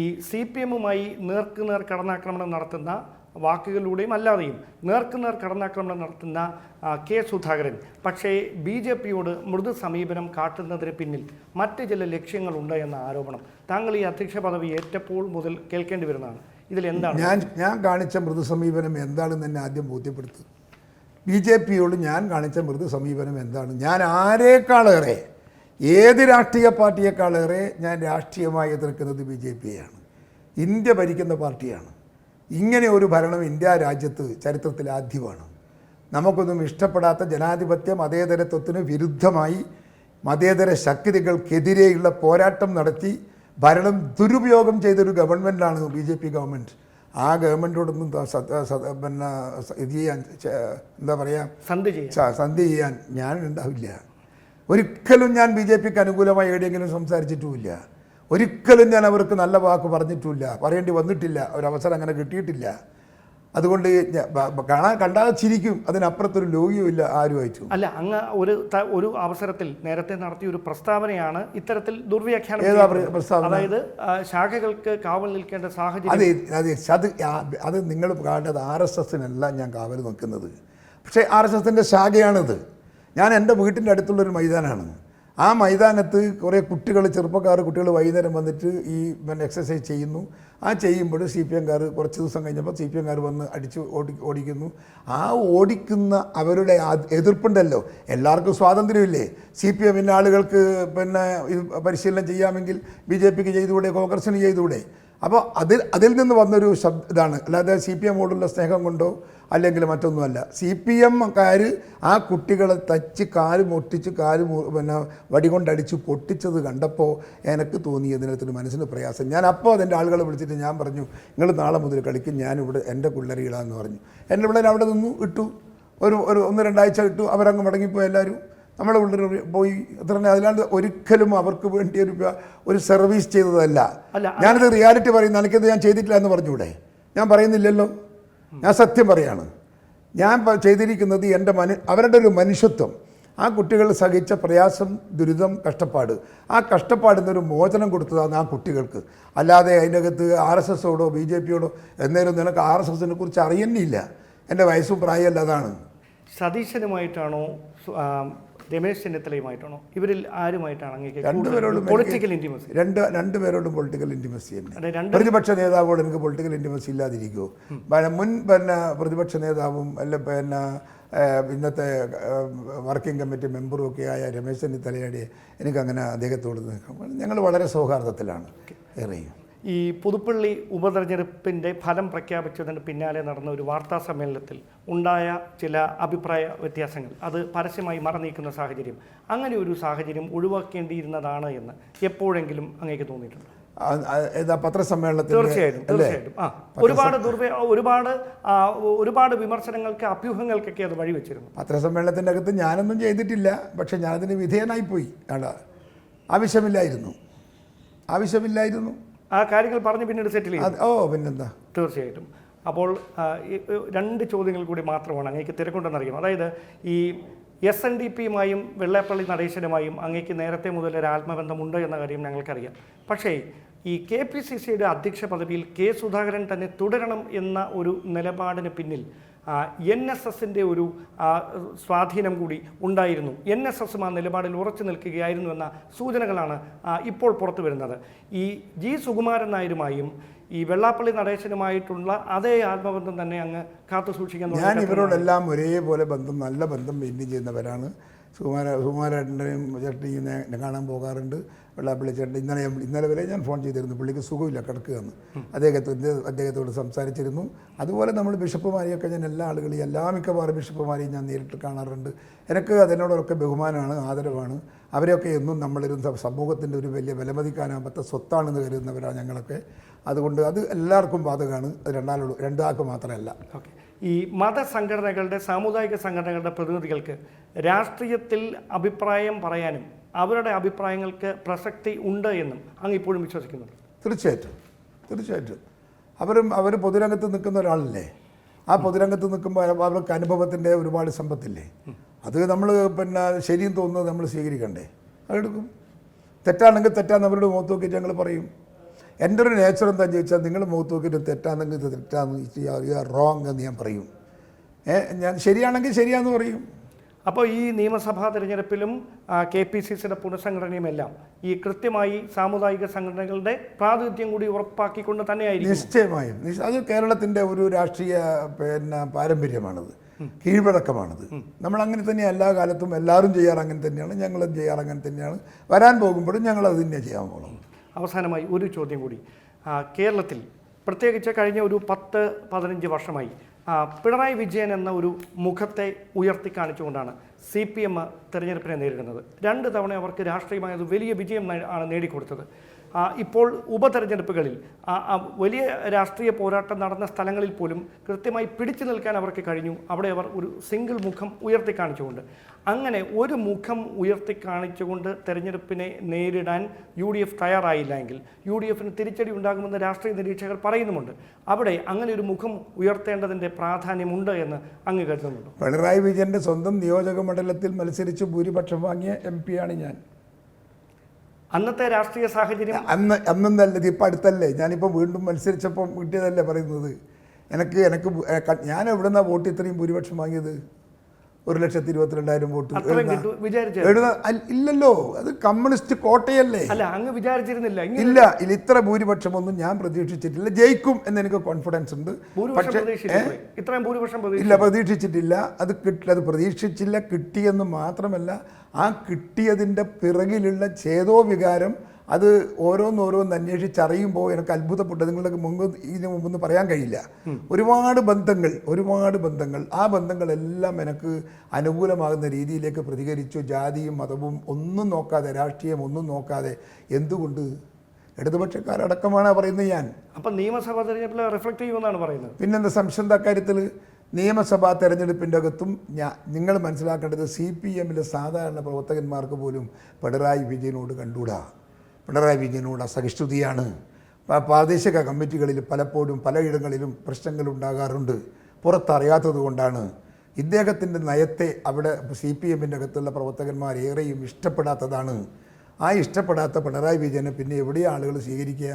ഈ CPM-മായി നേർക്കുനേർ കടന്നാക്രമണം നടത്തുന്ന വാക്കുകളിലൂടെയും അല്ലാതെയും നേർക്കുനേർ കടന്നാക്രമണം നടത്തുന്ന കെ സുധാകരൻ പക്ഷേ BJP-യോട് മൃദു സമീപനം കാട്ടുന്നതിന് പിന്നിൽ മറ്റ് ചില ലക്ഷ്യങ്ങളുണ്ട് എന്ന ആരോപണം താങ്കൾ ഈ അധ്യക്ഷ പദവി ഏറ്റപ്പോൾ മുതൽ കേൾക്കേണ്ടി വരുന്നതാണ്. ഇതിലെന്താണ് ഞാൻ കാണിച്ച മൃദു സമീപനം എന്താണെന്ന് തന്നെ ആദ്യം ബോധ്യപ്പെടുത്തും. BJP-യോട് ഞാൻ കാണിച്ച മൃദു സമീപനം എന്താണ്? ഞാൻ ആരേക്കാളേറെ, ഏത് രാഷ്ട്രീയ പാർട്ടിയേക്കാളേറെ ഞാൻ രാഷ്ട്രീയമായി എതിർക്കുന്നത് BJP-യെയാണ്. ഇന്ത്യ ഭരിക്കുന്ന പാർട്ടിയാണ്. ഇങ്ങനെ ഒരു ഭരണം ഇന്ത്യ രാജ്യത്ത് ചരിത്രത്തിൽ ആദ്യമാണ്. നമുക്കൊന്നും ഇഷ്ടപ്പെടാത്ത ജനാധിപത്യ മതേതരത്വത്തിന് വിരുദ്ധമായി മതേതര ശക്തികൾക്കെതിരെയുള്ള പോരാട്ടം നടത്തി ഭരണം ദുരുപയോഗം ചെയ്തൊരു ഗവൺമെൻറ്റാണ് BJP ഗവൺമെൻറ്. ആ ഗവൺമെൻറ്റോടൊന്നും പിന്നെ ഇത് ചെയ്യാൻ എന്താ പറയുക സന്ധി ചെയ്യാൻ ഞാൻ ഉണ്ടാവില്ല. ഒരിക്കലും ഞാൻ BJP-ക്ക് അനുകൂലമായി എവിടെയെങ്കിലും സംസാരിച്ചിട്ടുമില്ല. ഒരിക്കലും ഞാൻ അവർക്ക് നല്ല വാക്ക് പറഞ്ഞിട്ടുമില്ല, പറയേണ്ടി വന്നിട്ടില്ല, ഒരവസരം അങ്ങനെ കിട്ടിയിട്ടില്ല. അതുകൊണ്ട് കണ്ടാൽ ചിരിക്കും, അതിനപ്പുറത്തൊരു ലോകിയുമില്ല ആരുമായിട്ടും. അല്ല, അങ്ങ് ഒരു അവസരത്തിൽ നേരത്തെ നടത്തിയ ഒരു പ്രസ്താവനയാണ് ഇത്തരത്തിൽ ദുർവ്യാഖ്യാനം. അതായത് ശാഖകൾക്ക് കാവൽ നിൽക്കേണ്ട സാഹചര്യം. അത് നിങ്ങൾ കാണേണ്ടത് RSS-നല്ല ഞാൻ കാവൽ നിൽക്കുന്നത്. പക്ഷേ RSS-ൻ്റെ ശാഖയാണിത്. ഞാൻ എൻ്റെ വീട്ടിൻ്റെ അടുത്തുള്ളൊരു മൈതാനമാണ്. ആ മൈതാനത്ത് കുറേ കുട്ടികൾ വൈകുന്നേരം വന്നിട്ട് ഈ എക്സസൈസ് ചെയ്യുന്നു. ആ ചെയ്യുമ്പോൾ CPM-കാർ കുറച്ച് ദിവസം കഴിഞ്ഞപ്പോൾ CPM-കാർ വന്ന് അടിച്ച് ഓടിക്കുന്നു. ആ ഓടിക്കുന്ന അവരുടെ എതിർപ്പുണ്ടല്ലോ, എല്ലാവർക്കും സ്വാതന്ത്ര്യമില്ലേ? CPM-ൻ്റെ ആളുകൾക്ക് പരിശീലനം ചെയ്യാമെങ്കിൽ BJP-ക്ക് ചെയ്തുകൂടെ, കോൺഗ്രസിന് ചെയ്തുകൂടെ? അപ്പോൾ അതിൽ നിന്ന് വന്നൊരു ഇതാണ്, അല്ലാതെ CPM-ഓടുള്ള സ്നേഹം കൊണ്ടോ അല്ലെങ്കിൽ മറ്റൊന്നുമല്ല. CPM-കാർ ആ കുട്ടികളെ തച്ച് മുട്ടിച്ച് വടി കൊണ്ടടിച്ച് പൊട്ടിച്ചത് കണ്ടപ്പോൾ എനിക്ക് തോന്നി അതിനകത്തൊരു മനസ്സിന് പ്രയാസം. ഞാൻ അപ്പോൾ അതിൻ്റെ ആളുകളെ വിളിച്ചിട്ട് ഞാൻ പറഞ്ഞു, നിങ്ങൾ നാളെ മുതൽ കളിക്കും, ഞാനിവിടെ എൻ്റെ പിള്ളേരിടാമെന്ന് പറഞ്ഞു. എൻ്റെ പിള്ളേർ അവിടെ നിന്നു ഇട്ടു. ഒരു 1-2 ആഴ്ച ഇട്ടു. അവരങ്ങ് മടങ്ങിപ്പോയി. എല്ലാവരും നമ്മളെ പിള്ളേർ പോയി. അത്ര തന്നെ. അതിലാണ്ട് ഒരിക്കലും അവർക്ക് വേണ്ടി ഒരു സർവീസ് ചെയ്തതല്ല. ഞാനിത് റിയാലിറ്റി പറയുന്നു. എനിക്കത് ഞാൻ ചെയ്തിട്ടില്ല എന്ന് പറഞ്ഞൂടെ? ഞാൻ പറയുന്നില്ലല്ലോ, ഞാൻ സത്യം പറയാണ്. ഞാൻ ചെയ്തിരിക്കുന്നത് അവരുടെ ഒരു മനുഷ്യത്വം, ആ കുട്ടികൾ സഹിച്ച പ്രയാസം, ദുരിതം, കഷ്ടപ്പാട്, ആ കഷ്ടപ്പാടിന്നൊരു മോചനം കൊടുത്തതാണ് ആ കുട്ടികൾക്ക്. അല്ലാതെ അതിനകത്ത് RSS-ഓടോ BJP-യോടോ എന്നേലും നിനക്ക് RSS-നെ കുറിച്ച് അറിയുന്നില്ല. എൻ്റെ വയസ്സും പ്രായമല്ല. അതാണ്. സതീശനുമായിട്ടാണോ രമേശ് ചെന്നിത്തലയുമായിട്ടാണോ, ഇവരിൽ ആരുമായിട്ടാണ് രണ്ടുപേരോടും പൊളിറ്റിക്കൽ ഇൻറ്റിമസി? രണ്ടുപേരോടും പൊളിറ്റിക്കൽ ഇൻറ്റിമസി തന്നെ. പ്രതിപക്ഷ നേതാവോട് എനിക്ക് പൊളിറ്റിക്കൽ ഇൻറ്റിമസി ഇല്ലാതിരിക്കുമോ? മുൻ പ്രതിപക്ഷ നേതാവും ഇന്നത്തെ വർക്കിംഗ് കമ്മിറ്റി മെമ്പറും ഒക്കെ ആയ രമേശ് ചെന്നിത്തലയുടെ എനിക്കങ്ങനെ അദ്ദേഹത്തോട് നിൽക്കാം. ഞങ്ങൾ വളരെ സൗഹാർദ്ദത്തിലാണ് ഏറെയും. ഈ പുതുപ്പള്ളി ഉപതെരഞ്ഞെടുപ്പിൻ്റെ ഫലം പ്രഖ്യാപിച്ചതിന് പിന്നാലെ നടന്ന ഒരു വാർത്താ സമ്മേളനത്തിൽ ഉണ്ടായ ചില അഭിപ്രായ വ്യത്യാസങ്ങൾ അത് പരസ്യമായി മറനീക്കുന്ന സാഹചര്യം, അങ്ങനെ ഒരു സാഹചര്യം ഒഴിവാക്കേണ്ടിയിരുന്നതാണ് എന്ന് എപ്പോഴെങ്കിലും അങ്ങേക്ക് തോന്നിയിട്ടുണ്ട്? പത്രസമ്മേളനത്തിൽ തീർച്ചയായിട്ടും ഒരുപാട് വിമർശനങ്ങൾക്ക്, അഭ്യൂഹങ്ങൾക്കൊക്കെ അത് വഴിവെച്ചിരുന്നു. പത്രസമ്മേളനത്തിൻ്റെ അകത്ത് ഞാനൊന്നും ചെയ്തിട്ടില്ല. പക്ഷെ ഞാനതിന് വിധേയനായിപ്പോയി. ആവശ്യമില്ലായിരുന്നു. ആ കാര്യങ്ങൾ പറഞ്ഞ് പിന്നീട് സെറ്റിൽ ചെയ്തു. പിന്നെന്താ? തീർച്ചയായിട്ടും. അപ്പോൾ 2 ചോദ്യങ്ങൾ കൂടി മാത്രമാണ് അങ്ങേക്ക് തിരക്കുണ്ടെന്നറിയാം. അതായത് ഈ SNDP-യുമായും വെള്ളാപ്പള്ളി നടേശനുമായും അങ്ങേക്ക് നേരത്തെ മുതൽ ഒരു ആത്മബന്ധമുണ്ട് എന്ന കാര്യം ഞങ്ങൾക്കറിയാം. പക്ഷേ ഈ KPCC-യുടെ അധ്യക്ഷ പദവിയിൽ കെ സുധാകരൻ തന്നെ തുടരണം എന്ന ഒരു നിലപാടിന് പിന്നിൽ NSS-ൻ്റെ ഒരു സ്വാധീനം കൂടി ഉണ്ടായിരുന്നു. NSS-ഉം ആ നിലപാടിൽ ഉറച്ചു നിൽക്കുകയായിരുന്നു എന്ന സൂചനകളാണ് ഇപ്പോൾ പുറത്തു വരുന്നത്. ഈ G. സുകുമാരൻ നായരുമായും ഈ വെള്ളാപ്പള്ളി നടേശനുമായിട്ടുള്ള അതേ ആത്മബന്ധം തന്നെ അങ്ങ് കാത്തു സൂക്ഷിക്കാൻ. ഞാൻ ഇവരോടെല്ലാം ഒരേപോലെ നല്ല ബന്ധം മെയിൻറ്റെയിൻ ചെയ്യുന്നവരാണ്. സുകുമാരേട്ടനെയും ചേട്ടനെയും കാണാൻ പോകാറുണ്ട്. വെള്ളാപ്പള്ളി ചേട്ടൻ ഇന്നലെ വരെ ഞാൻ ഫോൺ ചെയ്തിരുന്നു. പുള്ളിക്ക് സുഖമില്ല, കിടക്കുകയെന്ന്. അദ്ദേഹത്തോട് സംസാരിച്ചിരുന്നു. അതുപോലെ നമ്മൾ ബിഷപ്പുമാരെയൊക്കെ ഞാൻ മിക്കവാറും ബിഷപ്പുമാരെയും ഞാൻ നേരിട്ട് കാണാറുണ്ട്. എനിക്ക് അതിനോടൊക്കെ ബഹുമാനമാണ്, ആദരവാണ്. അവരെയൊക്കെ എന്നും നമ്മളൊരു സമൂഹത്തിൻ്റെ ഒരു വലിയ വിലമതിക്കാനാകാത്ത സ്വത്താണെന്ന് കരുതുന്നവരാണ് ഞങ്ങളൊക്കെ. അതുകൊണ്ട് അത് എല്ലാവർക്കും ബാധകമാണ്. അത് രണ്ടാൾക്ക് മാത്രമല്ല. ഓക്കെ. ഈ മതസംഘടനകളുടെ, സാമുദായിക സംഘടനകളുടെ പ്രതിനിധികൾക്ക് രാഷ്ട്രീയത്തിൽ അഭിപ്രായം പറയാനും അവരുടെ അഭിപ്രായങ്ങൾക്ക് പ്രസക്തി ഉണ്ട് എന്നും അങ്ങ് ഇപ്പോഴും വിശ്വസിക്കുന്നുണ്ട്? തീർച്ചയായിട്ടും. അവർ പൊതുരംഗത്ത് നിൽക്കുന്ന ഒരാളല്ലേ. ആ പൊതുരംഗത്ത് നിൽക്കുമ്പോൾ അവർക്ക് അനുഭവത്തിൻ്റെ ഒരുപാട് സമ്പത്തില്ലേ. അത് നമ്മൾ ശരിയും തോന്നുന്നത് നമ്മൾ സ്വീകരിക്കണ്ടേ? അതെടുക്കും. തെറ്റാണെങ്കിൽ തെറ്റാന്ന് അവരുടെ മുഖത്ത് നോക്കിയിട്ട് ഞങ്ങൾ പറയും. എൻ്റെ ഒരു നേച്ചർ എന്താണെന്ന് ചോദിച്ചാൽ നിങ്ങൾ മുഖത്ത് നോക്കിയിട്ട് തെറ്റാണെങ്കിൽ ഇത് തെറ്റാന്ന് യു ആർ റോങ് എന്ന് ഞാൻ പറയും. ഞാൻ ശരിയാണെങ്കിൽ ശരിയാന്ന് പറയും. അപ്പോൾ ഈ നിയമസഭാ തെരഞ്ഞെടുപ്പിലും KPCCയുടെ പുനഃസംഘടനയുമെല്ലാം ഈ കൃത്യമായി സാമുദായിക സംഘടനകളുടെ പ്രാതിനിധ്യം കൂടി ഉറപ്പാക്കിക്കൊണ്ട് തന്നെയായിരിക്കും. നിശ്ചയമായും അത് കേരളത്തിൻ്റെ ഒരു രാഷ്ട്രീയ പാരമ്പര്യമാണത്, കീഴ്വഴക്കമാണത്. നമ്മൾ അങ്ങനെ തന്നെ എല്ലാ കാലത്തും എല്ലാവരും ചെയ്യാറ് അങ്ങനെ തന്നെയാണ്, ഞങ്ങളും ചെയ്യാറ് അങ്ങനെ തന്നെയാണ്. വരാൻ പോകുമ്പോഴും ഞങ്ങൾ അത് തന്നെ ചെയ്യാൻ പോകുന്നത്. അവസാനമായി ഒരു ചോദ്യം കൂടി. കേരളത്തിൽ പ്രത്യേകിച്ച് കഴിഞ്ഞ ഒരു 10-15 വർഷമായി പിണറായി വിജയൻ എന്ന ഒരു മുഖത്തെ ഉയർത്തിക്കാണിച്ചുകൊണ്ടാണ് CPM തെരഞ്ഞെടുപ്പിനെ നേരിടുന്നത്. 2 തവണ അവർക്ക് രാഷ്ട്രീയമായ വലിയ വിജയം ആണ് നേടിക്കൊടുത്തത്. ഇപ്പോൾ ഉപതെരഞ്ഞെടുപ്പുകളിൽ വലിയ രാഷ്ട്രീയ പോരാട്ടം നടന്ന സ്ഥലങ്ങളിൽ പോലും കൃത്യമായി പിടിച്ചു നിൽക്കാൻ അവർക്ക് കഴിഞ്ഞു. അവിടെ അവർ ഒരു സിംഗിൾ മുഖം ഉയർത്തിക്കാണിച്ചുകൊണ്ട്, അങ്ങനെ ഒരു മുഖം ഉയർത്തിക്കാണിച്ചുകൊണ്ട് തെരഞ്ഞെടുപ്പിനെ നേരിടാൻ UDF തയ്യാറായില്ല എങ്കിൽ UDFന് തിരിച്ചടി ഉണ്ടാകുമെന്ന് രാഷ്ട്രീയ നിരീക്ഷകർ പറയുന്നുമുണ്ട്. അവിടെ അങ്ങനെ ഒരു മുഖം ഉയർത്തേണ്ടതിൻ്റെ പ്രാധാന്യമുണ്ട് എന്ന് അങ്ങ് കരുതുന്നുണ്ടോ? പിണറായി വിജയൻ്റെ സ്വന്തം നിയോജക മണ്ഡലത്തിൽ മത്സരിച്ച് ഭൂരിപക്ഷം വാങ്ങിയ MP ആണ് ഞാൻ. അന്നത്തെ രാഷ്ട്രീയ സാഹചര്യം അന്നല്ല, ഇപ്പം അടുത്തല്ലേ, ഞാനിപ്പോൾ വീണ്ടും മത്സരിച്ചപ്പം കിട്ടിയതല്ലേ പറയുന്നത്. ഞാൻ എവിടെ നിന്നാണ് വോട്ട് ഇത്രയും ഭൂരിപക്ഷം വാങ്ങിയത്? 1,22,000 വോട്ട് ഇല്ലല്ലോ, അത് കമ്മ്യൂണിസ്റ്റ് കോട്ടയല്ലേ. അങ്ങ് വിചാരിച്ചിരുന്നില്ല? ഇല്ല, ഇത്ര ഭൂരിപക്ഷമൊന്നും ഞാൻ പ്രതീക്ഷിച്ചിട്ടില്ല. ജയിക്കും എന്ന് എനിക്ക് കോൺഫിഡൻസ് ഉണ്ട്. പക്ഷേ ഇല്ല, പ്രതീക്ഷിച്ചിട്ടില്ല. അത് പ്രതീക്ഷിച്ചില്ല. കിട്ടിയെന്ന് മാത്രമല്ല, ആ കിട്ടിയതിൻ്റെ പിറകിലുള്ള ഛേദോവികാരം അത് ഓരോന്നോരോന്ന് അന്വേഷിച്ചറിയുമ്പോൾ എനിക്ക് അത്ഭുതപ്പെട്ടു. നിങ്ങളുടെ ഇതിനു മുമ്പൊന്നും പറയാൻ കഴിയില്ല. ഒരുപാട് ബന്ധങ്ങൾ, ആ ബന്ധങ്ങളെല്ലാം എനിക്ക് അനുകൂലമാകുന്ന രീതിയിലേക്ക് പ്രതികരിച്ചു. ജാതിയും മതവും ഒന്നും നോക്കാതെ, രാഷ്ട്രീയം ഒന്നും നോക്കാതെ. എന്തുകൊണ്ട്? ഇടതുപക്ഷക്കാരടക്കമാണ് പറയുന്നത് ഞാൻ. അപ്പം നിയമസഭാ തെരഞ്ഞെടുപ്പിൽ റിഫ്ലക്ട് ചെയ്യുമെന്നാണ് പറയുന്നത്. പിന്നെന്താ സംശയം കാര്യത്തിൽ? നിയമസഭാ തെരഞ്ഞെടുപ്പിൻ്റെ അകത്തും നിങ്ങൾ മനസ്സിലാക്കേണ്ടത് CPMലെ സാധാരണ പ്രവർത്തകന്മാർക്ക് പോലും പിണറായി വിജയനോട് കണ്ടുകൂടാ. പിണറായി വിജയനോട് അസഹിഷ്ണുതയാണ്. പ്രാദേശിക കമ്മിറ്റികളിൽ പലപ്പോഴും പലയിടങ്ങളിലും പ്രശ്നങ്ങൾ ഉണ്ടാകാറുണ്ട്. പുറത്തറിയാത്തത് കൊണ്ടാണ്. ഇദ്ദേഹത്തിൻ്റെ നയത്തെ അവിടെ CPMൻ്റെ അകത്തുള്ള പ്രവർത്തകന്മാർ ഏറെയും ഇഷ്ടപ്പെടാത്തതാണ്. ആ ഇഷ്ടപ്പെടാത്ത പിണറായി വിജയനെ പിന്നെ എവിടെയാണ് ആളുകൾ സ്വീകരിക്കുക?